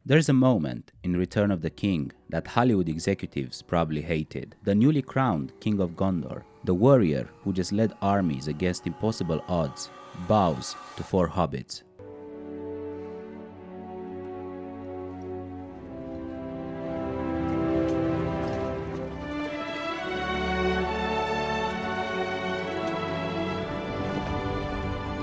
There's a moment in Return of the King that Hollywood executives probably hated. The newly crowned King of Gondor, the warrior who just led armies against impossible odds, bows to four hobbits.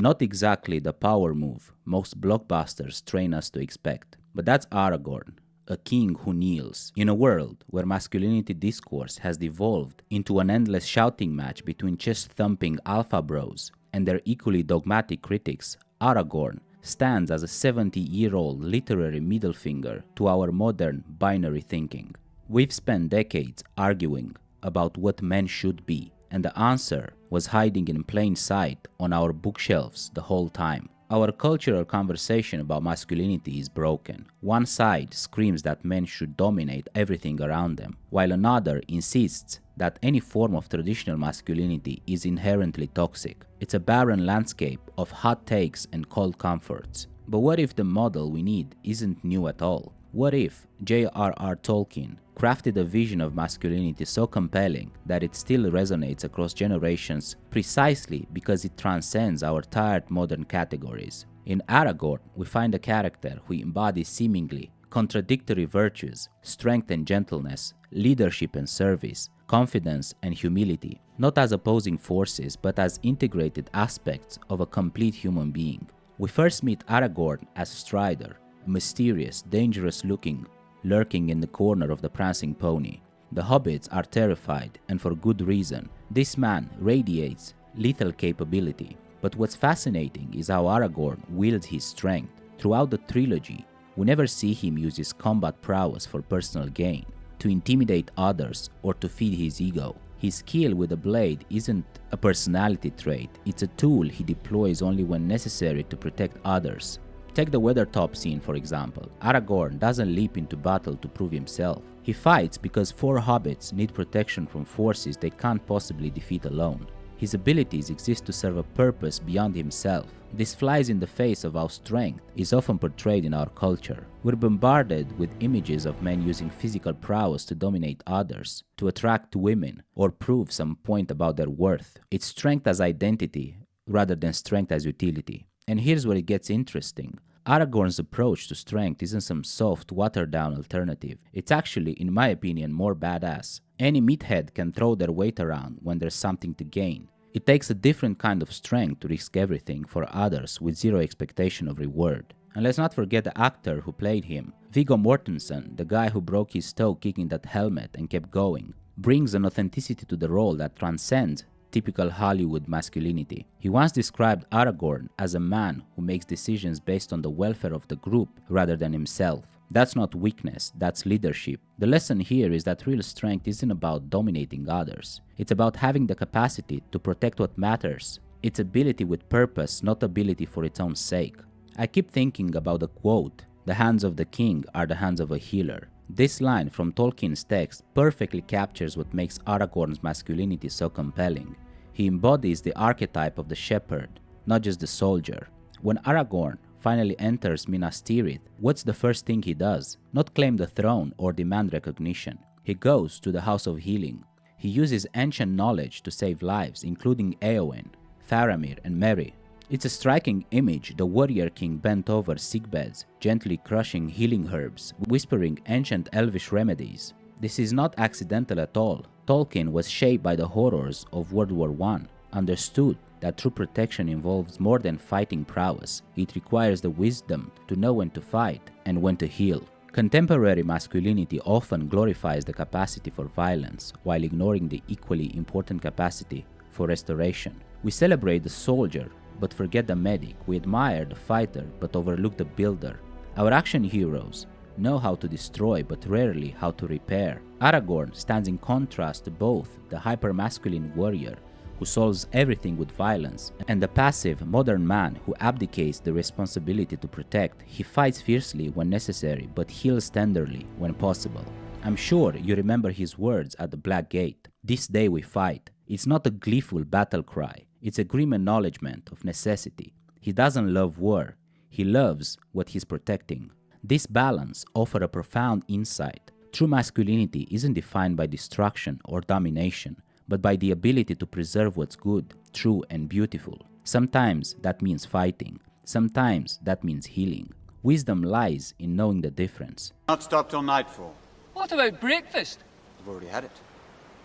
Not exactly the power move most blockbusters train us to expect, but that's Aragorn, a king who kneels. In a world where masculinity discourse has devolved into an endless shouting match between chest-thumping alpha bros and their equally dogmatic critics, Aragorn stands as a 70-year-old literary middle finger to our modern binary thinking. We've spent decades arguing about what men should be, and the answer was hiding in plain sight on our bookshelves the whole time. Our cultural conversation about masculinity is broken. One side screams that men should dominate everything around them, while another insists that any form of traditional masculinity is inherently toxic. It's a barren landscape of hot takes and cold comforts. But what if the model we need isn't new at all? What if J.R.R. Tolkien crafted a vision of masculinity so compelling that it still resonates across generations precisely because it transcends our tired modern categories? In Aragorn, we find a character who embodies seemingly contradictory virtues, strength and gentleness, leadership and service, confidence and humility, not as opposing forces but as integrated aspects of a complete human being. We first meet Aragorn as Strider, a mysterious, dangerous-looking, lurking in the corner of the prancing pony. The hobbits are terrified, and for good reason. This man radiates lethal capability. But what's fascinating is how Aragorn wields his strength. Throughout the trilogy, we never see him use his combat prowess for personal gain, to intimidate others, or to feed his ego. His skill with a blade isn't a personality trait, it's a tool he deploys only when necessary to protect others. Take the Weathertop scene for example. Aragorn doesn't leap into battle to prove himself. He fights because four hobbits need protection from forces they can't possibly defeat alone. His abilities exist to serve a purpose beyond himself. This flies in the face of how strength is often portrayed in our culture. We're bombarded with images of men using physical prowess to dominate others, to attract women, or prove some point about their worth. It's strength as identity rather than strength as utility. And here's where it gets interesting. Aragorn's approach to strength isn't some soft, watered-down alternative. It's actually, in my opinion, more badass. Any meathead can throw their weight around when there's something to gain. It takes a different kind of strength to risk everything for others with zero expectation of reward. And let's not forget the actor who played him. Viggo Mortensen, the guy who broke his toe kicking that helmet and kept going, brings an authenticity to the role that transcends typical Hollywood masculinity. He once described Aragorn as a man who makes decisions based on the welfare of the group rather than himself. That's not weakness, that's leadership. The lesson here is that real strength isn't about dominating others. It's about having the capacity to protect what matters. It's ability with purpose, not ability for its own sake. I keep thinking about the quote, "The hands of the king are the hands of a healer." This line from Tolkien's text perfectly captures what makes Aragorn's masculinity so compelling. He embodies the archetype of the shepherd, not just the soldier. When Aragorn finally enters Minas Tirith, what's the first thing he does? Not claim the throne or demand recognition. He goes to the House of Healing. He uses ancient knowledge to save lives, including Éowyn, Faramir, and Merry. It's a striking image, the warrior king bent over sickbeds, gently crushing healing herbs, whispering ancient elvish remedies. This is not accidental at all. Tolkien was shaped by the horrors of World War I, understood that true protection involves more than fighting prowess. It requires the wisdom to know when to fight and when to heal. Contemporary masculinity often glorifies the capacity for violence while ignoring the equally important capacity for restoration. We celebrate the soldier but forget the medic. We admire the fighter but overlook the builder. Our action heroes know how to destroy but rarely how to repair. Aragorn stands in contrast to both the hyper-masculine warrior who solves everything with violence and the passive modern man who abdicates the responsibility to protect. He fights fiercely when necessary but heals tenderly when possible. I'm sure you remember his words at the Black Gate. "This day we fight." It's not a gleeful battle cry. It's a grim acknowledgement of necessity. He doesn't love war. He loves what he's protecting. This balance offers a profound insight. True masculinity isn't defined by destruction or domination, but by the ability to preserve what's good, true, and beautiful. Sometimes that means fighting, sometimes that means healing. Wisdom lies in knowing the difference. Not stop till nightfall. What about breakfast? We've already had it.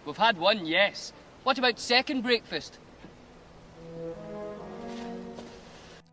We've had one, yes. What about second breakfast?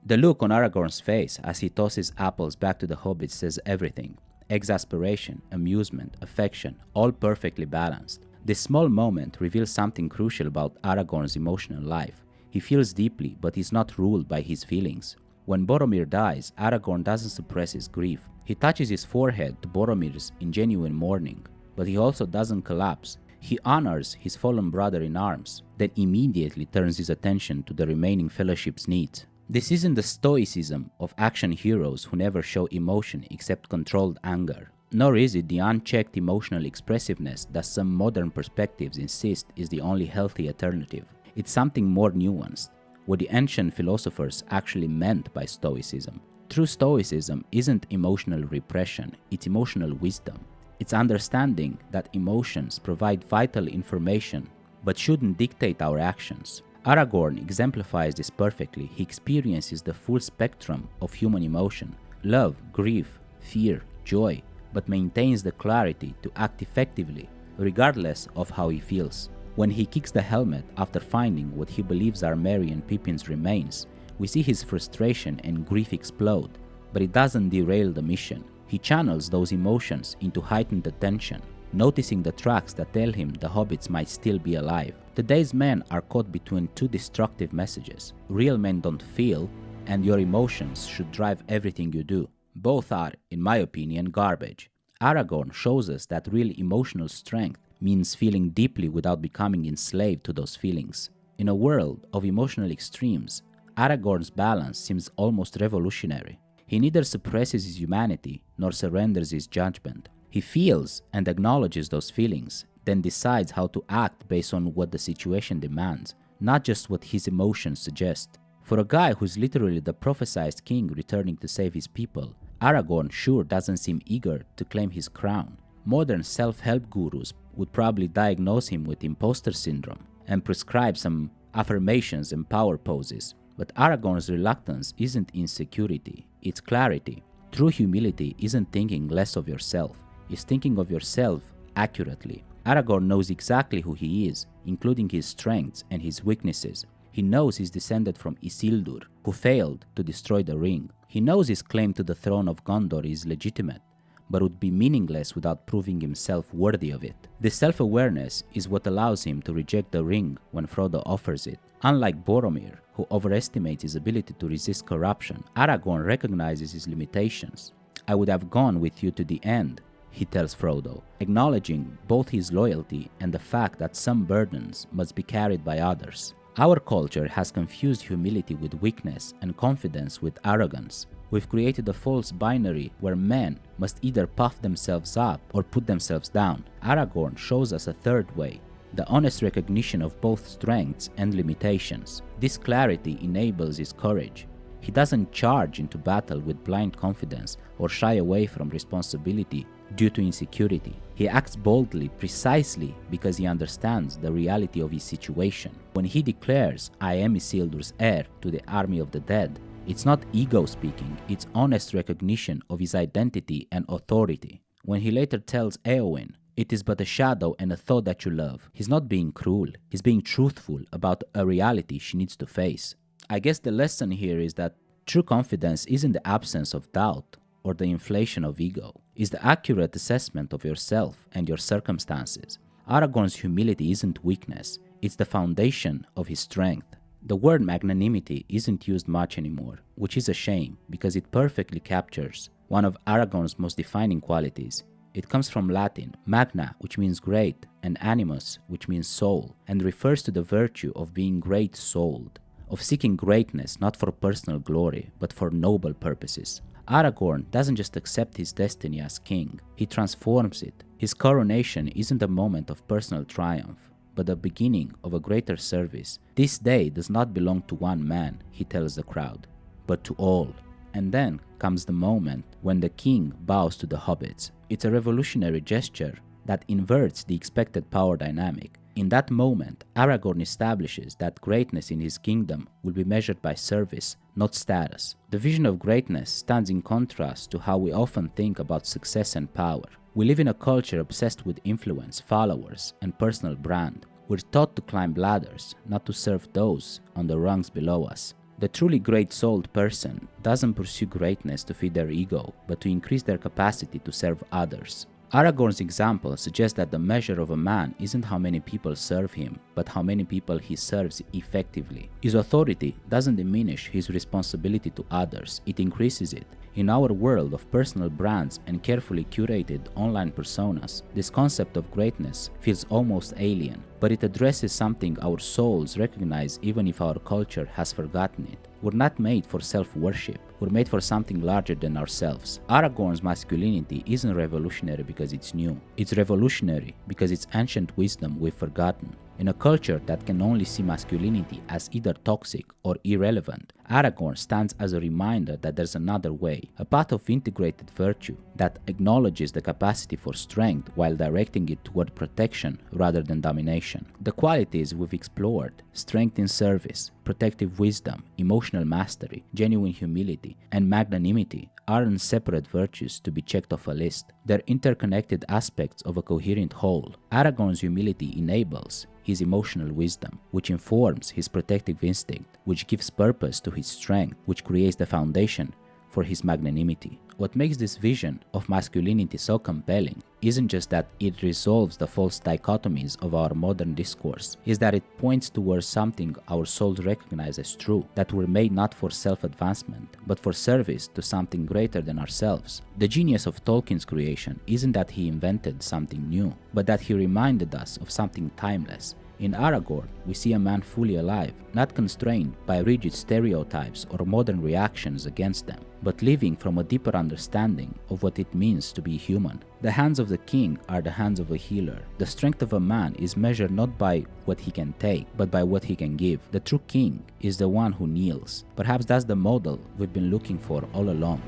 The look on Aragorn's face as he tosses apples back to the hobbits says everything. Exasperation, amusement, affection, all perfectly balanced. This small moment reveals something crucial about Aragorn's emotional life. He feels deeply, but is not ruled by his feelings. When Boromir dies, Aragorn doesn't suppress his grief. He touches his forehead to Boromir's in genuine mourning, but he also doesn't collapse. He honors his fallen brother in arms, then immediately turns his attention to the remaining fellowship's needs. This isn't the stoicism of action heroes who never show emotion except controlled anger, nor is it the unchecked emotional expressiveness that some modern perspectives insist is the only healthy alternative. It's something more nuanced, what the ancient philosophers actually meant by stoicism. True stoicism isn't emotional repression, it's emotional wisdom. It's understanding that emotions provide vital information but shouldn't dictate our actions. Aragorn exemplifies this perfectly. He experiences the full spectrum of human emotion, love, grief, fear, joy, but maintains the clarity to act effectively, regardless of how he feels. When he kicks the helmet after finding what he believes are Merry and Pippin's remains, we see his frustration and grief explode, but it doesn't derail the mission. He channels those emotions into heightened attention, noticing the tracks that tell him the hobbits might still be alive. Today's men are caught between two destructive messages. Real men don't feel, and your emotions should drive everything you do. Both are, in my opinion, garbage. Aragorn shows us that real emotional strength means feeling deeply without becoming enslaved to those feelings. In a world of emotional extremes, Aragorn's balance seems almost revolutionary. He neither suppresses his humanity nor surrenders his judgment. He feels and acknowledges those feelings, then decides how to act based on what the situation demands, not just what his emotions suggest. For a guy who's literally the prophesied king returning to save his people, Aragorn sure doesn't seem eager to claim his crown. Modern self-help gurus would probably diagnose him with imposter syndrome and prescribe some affirmations and power poses. But Aragorn's reluctance isn't insecurity, it's clarity. True humility isn't thinking less of yourself, it's thinking of yourself accurately. Aragorn knows exactly who he is, including his strengths and his weaknesses. He knows he's descended from Isildur, who failed to destroy the ring. He knows his claim to the throne of Gondor is legitimate, but would be meaningless without proving himself worthy of it. This self-awareness is what allows him to reject the ring when Frodo offers it. Unlike Boromir, who overestimates his ability to resist corruption, Aragorn recognizes his limitations. "I would have gone with you to the end," he tells Frodo, acknowledging both his loyalty and the fact that some burdens must be carried by others. Our culture has confused humility with weakness and confidence with arrogance. We've created a false binary where men must either puff themselves up or put themselves down. Aragorn shows us a third way, the honest recognition of both strengths and limitations. This clarity enables his courage. He doesn't charge into battle with blind confidence or shy away from responsibility due to insecurity. He acts boldly precisely because he understands the reality of his situation. When he declares, "I am Isildur's heir to the army of the dead," it's not ego speaking, it's honest recognition of his identity and authority. When he later tells Éowyn, "It is but a shadow and a thought that you love," he's not being cruel, he's being truthful about a reality she needs to face. I guess the lesson here is that true confidence isn't the absence of doubt or the inflation of ego. It's the accurate assessment of yourself and your circumstances. Aragorn's humility isn't weakness, it's the foundation of his strength. The word magnanimity isn't used much anymore, which is a shame because it perfectly captures one of Aragorn's most defining qualities. It comes from Latin, magna, which means great, and animus, which means soul, and refers to the virtue of being great-souled, of seeking greatness not for personal glory, but for noble purposes. Aragorn doesn't just accept his destiny as king, he transforms it. His coronation isn't a moment of personal triumph, but the beginning of a greater service. This day does not belong to one man, he tells the crowd, but to all. And then comes the moment when the king bows to the hobbits. It's a revolutionary gesture that inverts the expected power dynamic. In that moment, Aragorn establishes that greatness in his kingdom will be measured by service, not status. The vision of greatness stands in contrast to how we often think about success and power. We live in a culture obsessed with influence, followers, and personal brand. We're taught to climb ladders, not to serve those on the rungs below us. The truly great-souled person doesn't pursue greatness to feed their ego, but to increase their capacity to serve others. Aragorn's example suggests that the measure of a man isn't how many people serve him, but how many people he serves effectively. His authority doesn't diminish his responsibility to others, it increases it. In our world of personal brands and carefully curated online personas, this concept of greatness feels almost alien, but it addresses something our souls recognize even if our culture has forgotten it. We're not made for self-worship, we're made for something larger than ourselves. Aragorn's masculinity isn't revolutionary because it's new, it's revolutionary because it's ancient wisdom we've forgotten. In a culture that can only see masculinity as either toxic or irrelevant, Aragorn stands as a reminder that there's another way, a path of integrated virtue that acknowledges the capacity for strength while directing it toward protection rather than domination. The qualities we've explored, strength in service, protective wisdom, emotional mastery, genuine humility, and magnanimity, aren't separate virtues to be checked off a list. They're interconnected aspects of a coherent whole. Aragorn's humility enables his emotional wisdom, which informs his protective instinct, which gives purpose to his strength, which creates the foundation for his magnanimity. What makes this vision of masculinity so compelling isn't just that it resolves the false dichotomies of our modern discourse, is that it points towards something our souls recognize as true, that we're made not for self-advancement, but for service to something greater than ourselves. The genius of Tolkien's creation isn't that he invented something new, but that he reminded us of something timeless. In Aragorn, we see a man fully alive, not constrained by rigid stereotypes or modern reactions against them, but living from a deeper understanding of what it means to be human. The hands of the king are the hands of a healer. The strength of a man is measured not by what he can take, but by what he can give. The true king is the one who kneels. Perhaps that's the model we've been looking for all along.